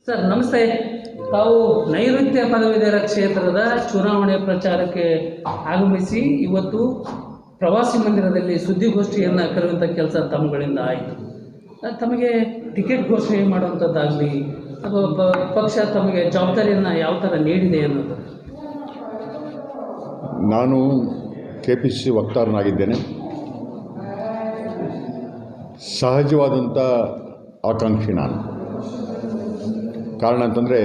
Sir ನಮಸ್ತೆ. ತಾವು ನೈಋತ್ಯ ಪದವೀಧರ ಕ್ಷೇತ್ರದ ಚುನಾವಣೆ ಪ್ರಚಾರಕ್ಕೆ ಆಗಮಿಸಿ ಇವತ್ತು ಪ್ರವಾಸಿ ಮಂದಿರದಲ್ಲಿ ಸುದ್ದಿಗೋಷ್ಠಿಯನ್ನು ಕರೆಯುವಂಥ ಕೆಲಸ ತಮ್ಮಗಳಿಂದ ಆಯಿತು. ತಮಗೆ ಟಿಕೆಟ್ ಘೋಷಣೆ ಮಾಡುವಂಥದ್ದಾಗಲಿ ಅಥವಾ ಪಕ್ಷ ತಮಗೆ ಜವಾಬ್ದಾರಿಯನ್ನು ಯಾವ ಥರ ನೀಡಿದೆ ಅನ್ನೋದು? ನಾನು KPCC ವಕ್ತಾರನಾಗಿದ್ದೇನೆ. ಸಹಜವಾದಂಥ ಆಕಾಂಕ್ಷಿ ನಾನು. ಕಾರಣ ಅಂತಂದರೆ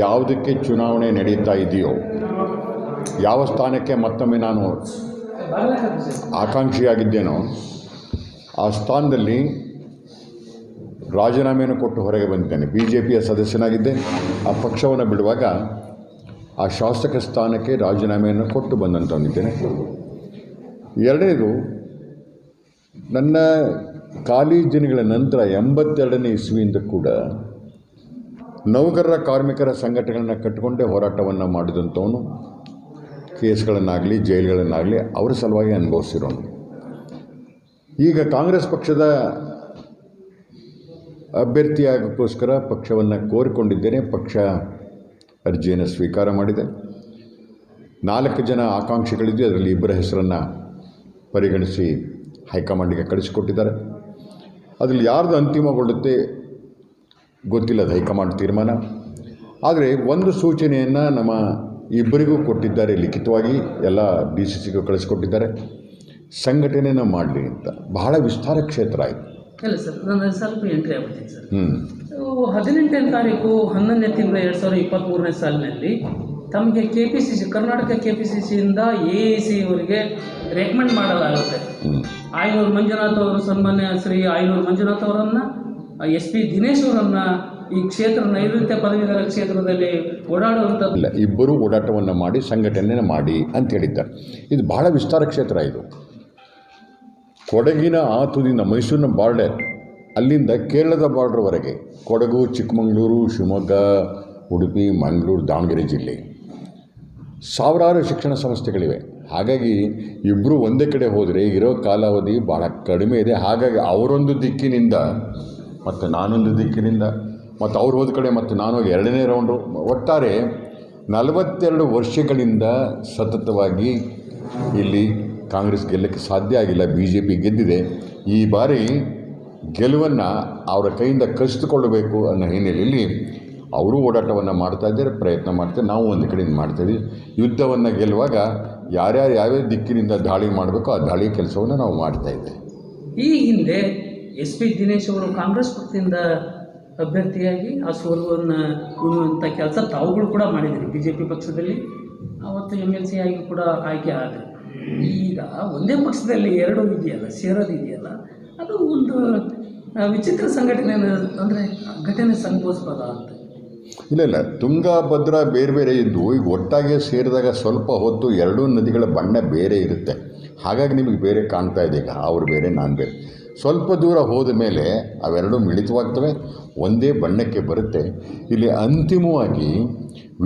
ಯಾವುದಕ್ಕೆ ಚುನಾವಣೆ ನಡೀತಾ ಇದೆಯೋ, ಯಾವ ಸ್ಥಾನಕ್ಕೆ ಮತ್ತೊಮ್ಮೆ ನಾನು ಆಕಾಂಕ್ಷಿಯಾಗಿದ್ದೇನೋ ಆ ಸ್ಥಾನದಲ್ಲಿ ರಾಜೀನಾಮೆಯನ್ನು ಕೊಟ್ಟು ಹೊರಗೆ ಬಂದಿದ್ದೇನೆ. BJPಯ ಸದಸ್ಯನಾಗಿದ್ದೆ. ಆ ಪಕ್ಷವನ್ನು ಬಿಡುವಾಗ ಆ ಶಾಸಕ ಸ್ಥಾನಕ್ಕೆ ರಾಜೀನಾಮೆಯನ್ನು ಕೊಟ್ಟು ಬಂದಂತಂದಿದ್ದೇನೆ. ಎರಡನೇದು, ನನ್ನ ಕಾಲೇಜು ದಿನಗಳ ನಂತರ 82ನೇ ಇಸ್ವಿಯಿಂದ ಕೂಡ ನೌಕರರ ಕಾರ್ಮಿಕರ ಸಂಘಟನೆಗಳನ್ನು ಕಟ್ಟಿಕೊಂಡೇ ಹೋರಾಟವನ್ನು ಮಾಡಿದಂಥವನು. ಕೇಸ್ಗಳನ್ನಾಗಲಿ ಜೈಲುಗಳನ್ನಾಗಲಿ ಅವರ ಸಲುವಾಗಿ ಅನುಭವಿಸಿರೋನು. ಈಗ ಕಾಂಗ್ರೆಸ್ ಪಕ್ಷದ ಅಭ್ಯರ್ಥಿಯಾಗೋಕ್ಕೋಸ್ಕರ ಪಕ್ಷವನ್ನು ಕೋರಿಕೊಂಡಿದ್ದೇನೆ. ಪಕ್ಷ ಅರ್ಜಿಯನ್ನು ಸ್ವೀಕಾರ ಮಾಡಿದೆ. 4 ಜನ ಆಕಾಂಕ್ಷಿಗಳಿದ್ದು ಅದರಲ್ಲಿ 2 ಹೆಸರನ್ನು ಪರಿಗಣಿಸಿ ಹೈಕಮಾಂಡಿಗೆ ಕಳಿಸಿಕೊಟ್ಟಿದ್ದಾರೆ. ಅದರಲ್ಲಿ ಯಾರ್ದು ಅಂತಿಮಗೊಳ್ಳುತ್ತೆ ಗೊತ್ತಿಲ್ಲ, ಅದು ಹೈಕಮಾಂಡ್ ತೀರ್ಮಾನ. ಆದರೆ ಒಂದು ಸೂಚನೆಯನ್ನು ನಮ್ಮ ಇಬ್ಬರಿಗೂ ಕೊಟ್ಟಿದ್ದಾರೆ ಲಿಖಿತವಾಗಿ, ಎಲ್ಲ DCCಗೂ ಕಳಿಸಿಕೊಟ್ಟಿದ್ದಾರೆ, ಸಂಘಟನೆಯನ್ನು ಮಾಡಲಿ ಅಂತ. ಬಹಳ ವಿಸ್ತಾರ ಕ್ಷೇತ್ರ ಆಯಿತು. ಇಲ್ಲ ಸರ್, ನಾನು ಸ್ವಲ್ಪ ಎಂಟ್ರಿ ಆಗ್ಬಿಡ್ತೀನಿ ಸರ್. 18ನೇ ತಾರೀಕು 11ನೇ ತಿಂಗಳು 2023ನೇ ಸಾಲಿನಲ್ಲಿ ತಮಗೆ KPCC ಕರ್ನಾಟಕ KPCCಯಿಂದ AIC ಅವರಿಗೆ ರೆಕಮೆಂಡ್ ಮಾಡಲಾಗುತ್ತೆ. ಆಯನೂರು ಮಂಜುನಾಥ್ ಅವರು, ಸನ್ಮಾನ್ಯ ಶ್ರೀ ಆಯನೂರು ಮಂಜುನಾಥ್ ಅವರನ್ನು, SP ದಿನೇಶ್ ಅವರನ್ನು ಈ ಕ್ಷೇತ್ರ ನೈಋತ್ಯ ಪದವೀಧರ ಕ್ಷೇತ್ರದಲ್ಲಿ ಓಡಾಡುವಂಥದ್ದು ಇಲ್ಲ, ಇಬ್ಬರೂ ಓಡಾಟವನ್ನು ಮಾಡಿ ಸಂಘಟನೆಯನ್ನು ಮಾಡಿ ಅಂತ ಹೇಳಿದ್ದಾರೆ. ಇದು ಬಹಳ ವಿಸ್ತಾರ ಕ್ಷೇತ್ರ. ಇದು ಕೊಡಗಿನ ಆ ತುದಿಯಿಂದ ಮೈಸೂರಿನ ಬಾರ್ಡರ್, ಅಲ್ಲಿಂದ ಕೇರಳದ ಬಾರ್ಡ್ರ್ವರೆಗೆ, ಕೊಡಗು, ಚಿಕ್ಕಮಗಳೂರು, ಶಿವಮೊಗ್ಗ, ಉಡುಪಿ, ಮಂಗಳೂರು, ದಾವಣಗೆರೆ ಜಿಲ್ಲೆ ಸಾವಿರಾರು ಶಿಕ್ಷಣ ಸಂಸ್ಥೆಗಳಿವೆ. ಹಾಗಾಗಿ ಇಬ್ಬರು ಒಂದೇ ಕಡೆ ಹೋದರೆ ಇರೋ ಕಾಲಾವಧಿ ಭಾಳ ಕಡಿಮೆ ಇದೆ. ಹಾಗಾಗಿ ಅವರೊಂದು ದಿಕ್ಕಿನಿಂದ ಮತ್ತು ನಾನೊಂದು ದಿಕ್ಕಿನಿಂದ, ಮತ್ತು ಅವ್ರು ಹೋದ ಕಡೆ ಮತ್ತು ನಾನು 2ನೇ ರೌಂಡು, ಒಟ್ಟಾರೆ 42 ವರ್ಷಗಳಿಂದ ಸತತವಾಗಿ ಇಲ್ಲಿ ಕಾಂಗ್ರೆಸ್ ಗೆಲ್ಲಕ್ಕೆ ಸಾಧ್ಯ ಆಗಿಲ್ಲ. BJP ಗೆದ್ದಿದೆ. ಈ ಬಾರಿ ಗೆಲುವನ್ನು ಅವರ ಕೈಯಿಂದ ಕಸಿದುಕೊಳ್ಳಬೇಕು ಅನ್ನೋ ಹಿನ್ನೆಲೆಯಲ್ಲಿ ಅವರು ಓಡಾಟವನ್ನು ಮಾಡ್ತಾಯಿದ್ದಾರೆ, ಪ್ರಯತ್ನ ಮಾಡ್ತಾರೆ. ನಾವು ಒಂದು ಕಡೆಯಿಂದ ಮಾಡ್ತಾಯಿದ್ದೀವಿ. ಯುದ್ಧವನ್ನು ಗೆಲ್ಲುವಾಗ ಯಾರ್ಯಾರು ಯಾವ್ಯಾವ ದಿಕ್ಕಿನಿಂದ ದಾಳಿ ಮಾಡಬೇಕು ಆ ದಾಳಿ ಕೆಲಸವನ್ನು ನಾವು ಮಾಡ್ತಾಯಿದ್ದೇವೆ. ಈ ಹಿಂದೆ SP ದಿನೇಶ್ ಅವರು ಕಾಂಗ್ರೆಸ್ ಪಕ್ಷದಿಂದ ಅಭ್ಯರ್ಥಿಯಾಗಿ ಆ ಸೋಲುವನ್ನು ಉಣ್ಣುವಂಥ ಕೆಲಸ ತಾವುಗಳು ಕೂಡ ಮಾಡಿದ್ರಿ. BJP ಪಕ್ಷದಲ್ಲಿ ಅವತ್ತು MLC ಆಗಿ ಕೂಡ ಆಯ್ಕೆ ಆದರೆ, ಈಗ ಒಂದೇ ಪಕ್ಷದಲ್ಲಿ 2 ಇದೆಯಲ್ಲ, ಸೇರೋದಿದೆಯಲ್ಲ, ಅದು ಒಂದು ವಿಚಿತ್ರ ಸಂಘಟನೆ. ಅಂದರೆ ಘಟನೆ ಸಂಭವಿಸ್ಬೋದ ಅಂತ? ಇಲ್ಲ, ತುಂಗಾ ಭದ್ರಾ ಬೇರೆ ಬೇರೆ ಇದ್ದು ಈಗ ಒಟ್ಟಾಗೆ ಸೇರಿದಾಗ ಸ್ವಲ್ಪ ಹೊತ್ತು 2 ನದಿಗಳ ಬಣ್ಣ ಬೇರೆ ಇರುತ್ತೆ. ಹಾಗಾಗಿ ನಿಮಗೆ ಬೇರೆ ಕಾಣ್ತಾ ಇದೆ. ಈಗ ಅವ್ರು ಬೇರೆ, ನಾನು ಬೇರೆ. ಸ್ವಲ್ಪ ದೂರ ಹೋದ ಮೇಲೆ ಅವೆರಡೂ ಮಿಳಿತವಾಗ್ತವೆ, ಒಂದೇ ಬಣ್ಣಕ್ಕೆ ಬರುತ್ತೆ. ಇಲ್ಲಿ ಅಂತಿಮವಾಗಿ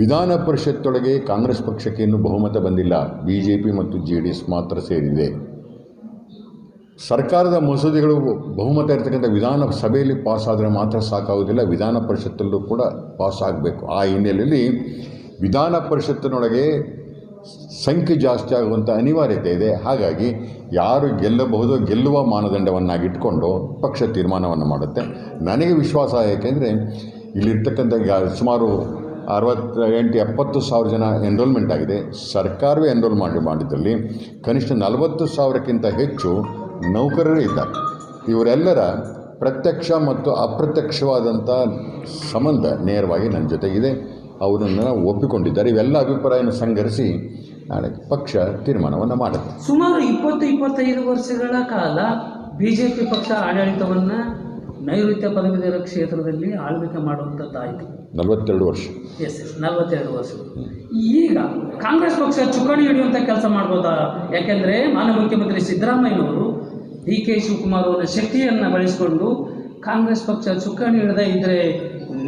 ವಿಧಾನ ಪರಿಷತ್ತೊಳಗೆ ಕಾಂಗ್ರೆಸ್ ಪಕ್ಷಕ್ಕೆ ಇನ್ನೂ ಬಹುಮತ ಬಂದಿಲ್ಲ. BJP ಮತ್ತು JDS ಮಾತ್ರ ಸೇರಿದೆ. ಸರ್ಕಾರದ ಮಸೂದೆಗಳು ಬಹುಮತ ಇರ್ತಕ್ಕಂಥ ವಿಧಾನಸಭೆಯಲ್ಲಿ ಪಾಸಾದರೆ ಮಾತ್ರ ಸಾಕಾಗೋದಿಲ್ಲ, ವಿಧಾನ ಪರಿಷತ್ತಲ್ಲೂ ಕೂಡ ಪಾಸ್ ಆಗಬೇಕು. ಆ ಹಿನ್ನೆಲೆಯಲ್ಲಿ ವಿಧಾನ ಪರಿಷತ್ತಿನೊಳಗೆ ಸಂಖ್ಯೆ ಜಾಸ್ತಿ ಆಗುವಂಥ ಅನಿವಾರ್ಯತೆ ಇದೆ. ಹಾಗಾಗಿ ಯಾರು ಗೆಲ್ಲಬಹುದು, ಗೆಲ್ಲುವ ಮಾನದಂಡವನ್ನಾಗಿಟ್ಕೊಂಡು ಪಕ್ಷ ತೀರ್ಮಾನವನ್ನು ಮಾಡುತ್ತೆ. ನನಗೆ ವಿಶ್ವಾಸ, ಏಕೆಂದರೆ ಇಲ್ಲಿರ್ತಕ್ಕಂಥ ಸುಮಾರು 68-70 ಸಾವಿರ ಜನ ಎನ್ರೋಲ್ಮೆಂಟ್ ಆಗಿದೆ. ಸರ್ಕಾರವೇ ಎನ್ರೋಲ್ ಮಾಡಿದ್ದಲ್ಲಿ ಕನಿಷ್ಠ 40,000ಕ್ಕಿಂತ ಹೆಚ್ಚು ನೌಕರರೇ ಇದ್ದಾರೆ. ಇವರೆಲ್ಲರ ಪ್ರತ್ಯಕ್ಷ ಮತ್ತು ಅಪ್ರತ್ಯಕ್ಷವಾದಂಥ ಸಂಬಂಧ ನೇರವಾಗಿ ನನ್ನ ಜೊತೆಗಿದೆ. ಅವರನ್ನು ಒಪ್ಪಿಕೊಂಡಿದ್ದಾರೆ. ಇವೆಲ್ಲ ಅಭಿಪ್ರಾಯವನ್ನು ಸಂಗ್ರಹಿಸಿ ನಾಳೆ ಪಕ್ಷ ತೀರ್ಮಾನವನ್ನು ಮಾಡುತ್ತೆ. ಸುಮಾರು 20-25 ವರ್ಷಗಳ ಕಾಲ BJP ಪಕ್ಷ ಆಡಳಿತವನ್ನು ನೈಋತ್ಯ ಪದವೀಧರ ಕ್ಷೇತ್ರದಲ್ಲಿ ಆಳ್ವಿಕೆ ಮಾಡುವಂಥದ್ದಾಯಿತು. 42 ವರ್ಷ. 42 ವರ್ಷ. ಈಗ ಕಾಂಗ್ರೆಸ್ ಪಕ್ಷ ಚುಕ್ಕಾಣಿ ಹಿಡಿಯುವಂಥ ಕೆಲಸ ಮಾಡ್ಬೋದಾ? ಯಾಕೆಂದರೆ ಮಾನ್ಯ ಮುಖ್ಯಮಂತ್ರಿ ಸಿದ್ದರಾಮಯ್ಯನವರು DK ಶಿವಕುಮಾರ್ ಅವರ ಶಕ್ತಿಯನ್ನು ಬಳಸಿಕೊಂಡು ಕಾಂಗ್ರೆಸ್ ಪಕ್ಷ ಚುಕ್ಕಾಣಿ ಹಿಡಿದ ಇದ್ದರೆ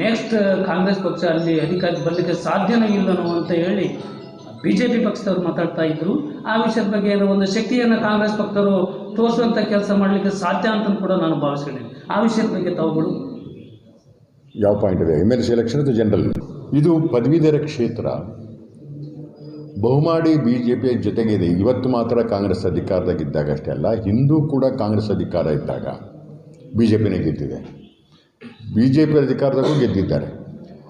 ನೆಕ್ಸ್ಟ್ ಕಾಂಗ್ರೆಸ್ ಪಕ್ಷ ಅಲ್ಲಿ ಅಧಿಕಾರಕ್ಕೆ ಬರಲಿಕ್ಕೆ ಸಾಧ್ಯನೇ ಇಲ್ಲನೋ ಅಂತ ಹೇಳಿ BJP ಪಕ್ಷದವರು ಮಾತಾಡ್ತಾ ಇದ್ದರು. ಆ ವಿಷಯದ ಬಗ್ಗೆ ಒಂದು ಶಕ್ತಿಯನ್ನು ಕಾಂಗ್ರೆಸ್ ಪಕ್ಷದವರು ತೋರಿಸುವಂಥ ಕೆಲಸ ಮಾಡಲಿಕ್ಕೆ ಸಾಧ್ಯ ಅಂತ ಕೂಡ ನಾನು ಭಾವಿಸ್ಕೊಂಡಿದ್ದೀನಿ. ಆ ವಿಷಯದ ಬಗ್ಗೆ ತಾವುಗಳು ಯಾವ ಪಾಯಿಂಟ್ ಇದೆ? MLC ಎಲೆಕ್ಷನ್ ಅಥವಾ ಜನರಲ್? ಇದು ಪದವೀಧರ ಕ್ಷೇತ್ರ ಬಹುಮಾಡಿ BJP ಜೊತೆಗಿದೆ. ಇವತ್ತು ಮಾತ್ರ ಕಾಂಗ್ರೆಸ್ ಅಧಿಕಾರದಾಗಿದ್ದಾಗ ಅಷ್ಟೇ ಅಲ್ಲ, ಹಿಂದೂ ಕೂಡ ಕಾಂಗ್ರೆಸ್ ಅಧಿಕಾರ ಇದ್ದಾಗ BJPನೇ ಗೆದ್ದಿದೆ. BJP ಅಧಿಕಾರದಾಗೂ ಗೆದ್ದಿದ್ದಾರೆ.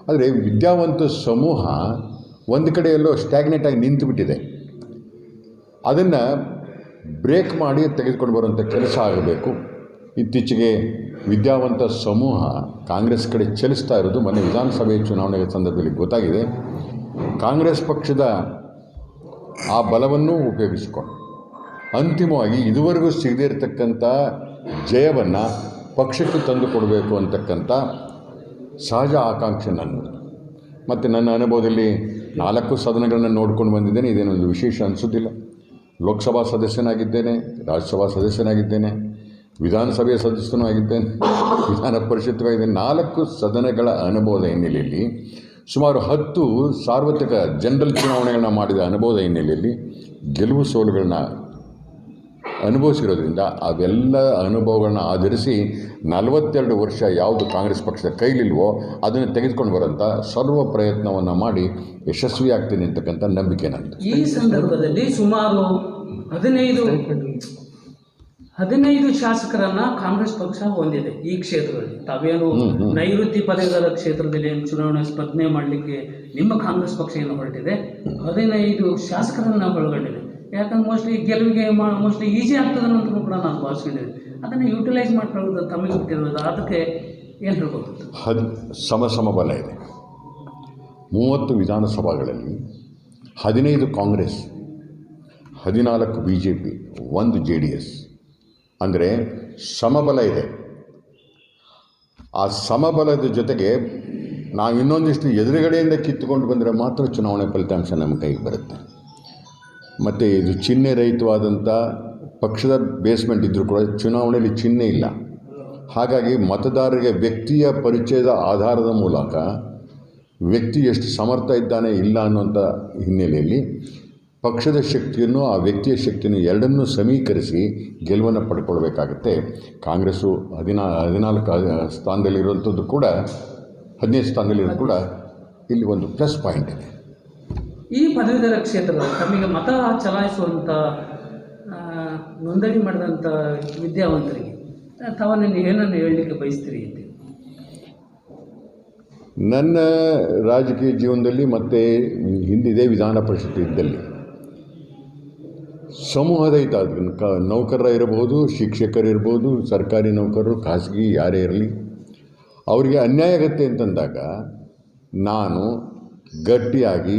ಆದರೆ ವಿದ್ಯಾವಂತ ಸಮೂಹ ಒಂದು ಕಡೆ ಎಲ್ಲೋ ಸ್ಟ್ಯಾಗ್ನೆಟ್ ಆಗಿ ನಿಂತುಬಿಟ್ಟಿದೆ. ಅದನ್ನು ಬ್ರೇಕ್ ಮಾಡಿ ತೆಗೆದುಕೊಂಡು ಬರುವಂಥ ಕೆಲಸ ಆಗಬೇಕು. ಇತ್ತೀಚೆಗೆ ವಿದ್ಯಾವಂತ ಸಮೂಹ ಕಾಂಗ್ರೆಸ್ ಕಡೆ ಚಲಿಸ್ತಾ ಇರೋದು ಮೊನ್ನೆ ವಿಧಾನಸಭೆ ಚುನಾವಣೆಯ ಸಂದರ್ಭದಲ್ಲಿ ಗೊತ್ತಾಗಿದೆ. ಕಾಂಗ್ರೆಸ್ ಪಕ್ಷದ ಆ ಬಲವನ್ನು ಉಪಯೋಗಿಸಿಕೊಂಡು ಅಂತಿಮವಾಗಿ ಇದುವರೆಗೂ ಸಿಗದೇ ಇರತಕ್ಕಂಥ ಜಯವನ್ನು ಪಕ್ಷಕ್ಕೆ ತಂದು ಕೊಡಬೇಕು ಅಂತಕ್ಕಂಥ ಸಹಜ ಆಕಾಂಕ್ಷೆ ನನ್ನದು. ಮತ್ತು ನನ್ನ ಅನುಭವದಲ್ಲಿ 4 ಸದನಗಳನ್ನು ನೋಡ್ಕೊಂಡು ಬಂದಿದ್ದೇನೆ. ಇದೇನೊಂದು ವಿಶೇಷ ಅನಿಸೋದಿಲ್ಲ. ಲೋಕಸಭಾ ಸದಸ್ಯನಾಗಿದ್ದೇನೆ, ರಾಜ್ಯಸಭಾ ಸದಸ್ಯನಾಗಿದ್ದೇನೆ, ವಿಧಾನಸಭೆಯ ಸದಸ್ಯನೂ ಆಗಿದ್ದೇನೆ, ವಿಧಾನ ಪರಿಷತ್ತು ಆಗಿದ್ದೇನೆ. 4 ಸದನಗಳ ಅನುಭವದ ಹಿನ್ನೆಲೆಯಲ್ಲಿ ಸುಮಾರು 10 ಸಾರ್ವತ್ರಿಕ ಜನರಲ್ ಚುನಾವಣೆಗಳನ್ನ ಮಾಡಿದ ಅನುಭವದ ಹಿನ್ನೆಲೆಯಲ್ಲಿ ಗೆಲುವು ಸೋಲುಗಳನ್ನ ಅನುಭವಿಸಿರೋದ್ರಿಂದ ಅವೆಲ್ಲ ಅನುಭವಗಳನ್ನ ಆಧರಿಸಿ 42 ವರ್ಷ ಯಾವುದು ಕಾಂಗ್ರೆಸ್ ಪಕ್ಷದ ಕೈಲಿಲ್ವೋ ಅದನ್ನು ತೆಗೆದುಕೊಂಡು ಬರೋಂಥ ಸರ್ವ ಪ್ರಯತ್ನವನ್ನು ಮಾಡಿ ಯಶಸ್ವಿ ಆಗ್ತೀನಿ ಅಂತಕ್ಕಂಥ ನಂಬಿಕೆ ನಂದು. ಈ ಸಂದರ್ಭದಲ್ಲಿ ಸುಮಾರು 15 ಶಾಸಕರನ್ನ ಕಾಂಗ್ರೆಸ್ ಪಕ್ಷ ಹೊಂದಿದೆ ಈ ಕ್ಷೇತ್ರದಲ್ಲಿ. ತಾವೇನು ನೈಋತ್ಯ ಪದವೀಧರ ಕ್ಷೇತ್ರದಲ್ಲಿ ಏನು ಚುನಾವಣೆ ಸ್ಪರ್ಧೆ ಮಾಡಲಿಕ್ಕೆ ನಿಮ್ಮ ಕಾಂಗ್ರೆಸ್ ಪಕ್ಷ ಏನು ಹೊರಟಿದೆ, 15 ಶಾಸಕರನ್ನ ಒಳಗೊಂಡಿದೆ. ಯಾಕಂದ್ರೆ ಮೋಸ್ಟ್ಲಿ ಗೆಲುವಿಗೆ ಮೋಸ್ಟ್ಲಿ ಈಸಿ ಆಗ್ತದೆ ಅಂತ ಕೂಡ ನಾನು ಭಾವಿಸ್ಕೊಂಡಿದ್ದೆ. ಅದನ್ನು ಯೂಟಿಲೈಸ್ ಮಾಡ್ಕೊಳ್ಳೋದು ತಮಗೆ ಬಿಟ್ಟಿರೋದು, ಅದಕ್ಕೆ ಏನು ಹೇಳ್ಬೋದು? ಸಮ ಬಲ ಇದೆ. 30 ವಿಧಾನಸಭೆಗಳಲ್ಲಿ 15 ಕಾಂಗ್ರೆಸ್, 14 BJP, 1 JDS. ಅಂದರೆ ಸಮಬಲ ಇದೆ. ಆ ಸಮಬಲದ ಜೊತೆಗೆ ನಾವು ಇನ್ನೊಂದಿಷ್ಟು ಎದುರುಗಡೆಯಿಂದ ಕಿತ್ತುಕೊಂಡು ಬಂದರೆ ಮಾತ್ರ ಚುನಾವಣೆ ಫಲಿತಾಂಶ ನಮ್ಮ ಕೈಗೆ ಬರುತ್ತೆ. ಮತ್ತು ಇದು ಚಿಹ್ನೆ ರಹಿತವಾದಂಥ ಪಕ್ಷದ ಬೇಸ್ಮೆಂಟ್ ಇದ್ದರೂ ಕೂಡ ಚುನಾವಣೆಯಲ್ಲಿ ಚಿಹ್ನೆ ಇಲ್ಲ. ಹಾಗಾಗಿ ಮತದಾರರಿಗೆ ವ್ಯಕ್ತಿಯ ಪರಿಚಯದ ಆಧಾರದ ಮೂಲಕ ವ್ಯಕ್ತಿ ಎಷ್ಟು ಸಮರ್ಥ ಇದ್ದಾನೆ ಇಲ್ಲ ಅನ್ನೋಂಥ ಹಿನ್ನೆಲೆಯಲ್ಲಿ ಪಕ್ಷದ ಶಕ್ತಿಯನ್ನು ಆ ವ್ಯಕ್ತಿಯ ಶಕ್ತಿಯನ್ನು ಎರಡನ್ನೂ ಸಮೀಕರಿಸಿ ಗೆಲುವನ್ನು ಪಡ್ಕೊಳ್ಬೇಕಾಗತ್ತೆ. ಕಾಂಗ್ರೆಸ್ಸು 14 ಸ್ಥಾನದಲ್ಲಿರುವಂಥದ್ದು ಕೂಡ 15 ಸ್ಥಾನದಲ್ಲಿರೋದು ಕೂಡ ಇಲ್ಲಿ ಒಂದು ಪ್ಲಸ್ ಪಾಯಿಂಟ್ ಇದೆ. ಈ ಪದವೀಧರ ಕ್ಷೇತ್ರದಲ್ಲಿ ತಮಗೆ ಮತ ಚಲಾಯಿಸುವಂಥ ನೋಂದಣಿ ಮಾಡಿದಂಥ ವಿದ್ಯಾವಂತರಿಗೆ ತಾವನ್ನು ಏನನ್ನು ಹೇಳಲಿಕ್ಕೆ ಬಯಸ್ತೀರಿ ಅಂತ? ನನ್ನ ರಾಜಕೀಯ ಜೀವನದಲ್ಲಿ ಮತ್ತು ಹಿಂದಿದೆ ವಿಧಾನ ಪರಿಷತ್ ಇದ್ದಲ್ಲಿ ಸಮೂಹದ ಹಿತ, ನೌಕರರ ಇರಬಹುದು, ಶಿಕ್ಷಕರಿರ್ಬೋದು, ಸರ್ಕಾರಿ ನೌಕರರು, ಖಾಸಗಿ ಯಾರೇ ಇರಲಿ, ಅವರಿಗೆ ಅನ್ಯಾಯ ಆಗುತ್ತೆ ಅಂತಂದಾಗ ನಾನು ಗಟ್ಟಿಯಾಗಿ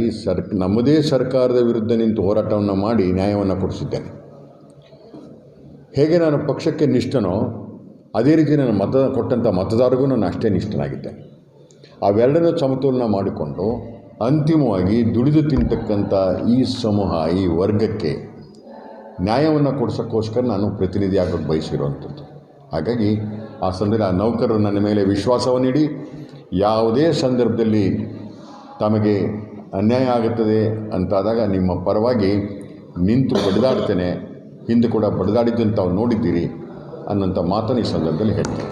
ನಮ್ಮದೇ ಸರ್ಕಾರದ ವಿರುದ್ಧ ನಿಂತು ಹೋರಾಟವನ್ನು ಮಾಡಿ ನ್ಯಾಯವನ್ನು ಕೊಡಿಸಿದ್ದೇನೆ. ಹೇಗೆ ನಾನು ಪಕ್ಷಕ್ಕೆ ನಿಷ್ಠನೋ ಅದೇ ರೀತಿ ನಾನು ಕೊಟ್ಟಂಥ ಮತದಾರರಿಗೂ ನಾನು ಅಷ್ಟೇ ನಿಷ್ಠನಾಗಿದ್ದೇನೆ. ಅವೆರಡನ್ನೂ ಸಮತೋಲನ ಮಾಡಿಕೊಂಡು ಅಂತಿಮವಾಗಿ ದುಡಿದು ತಿಂತಕ್ಕಂಥ ಈ ಸಮೂಹ, ಈ ವರ್ಗಕ್ಕೆ ನ್ಯಾಯವನ್ನು ಕೊಡಿಸೋಕ್ಕೋಸ್ಕರ ನಾನು ಪ್ರತಿನಿಧಿ ಆಗೋಕ್ಕೆ ಬಯಸಿರುವಂಥದ್ದು. ಹಾಗಾಗಿ ಆ ಸಂದರ್ಭ ನೌಕರರು ನನ್ನ ಮೇಲೆ ವಿಶ್ವಾಸವನ್ನಿಡಿ ಯಾವುದೇ ಸಂದರ್ಭದಲ್ಲಿ ತಮಗೆ ಅನ್ಯಾಯ ಆಗುತ್ತದೆ ಅಂತಾದಾಗ ನಿಮ್ಮ ಪರವಾಗಿ ನಿಂತು ಬಡಿದಾಡ್ತೇನೆ, ಹಿಂದೆ ಕೂಡ ಬಡಿದಾಡಿದ್ದು ತಾವು ನೋಡಿದ್ದೀರಿ ಅನ್ನೋಂಥ ಮಾತನ್ನು ಈ ಸಂದರ್ಭದಲ್ಲಿ ಹೇಳ್ತೀನಿ.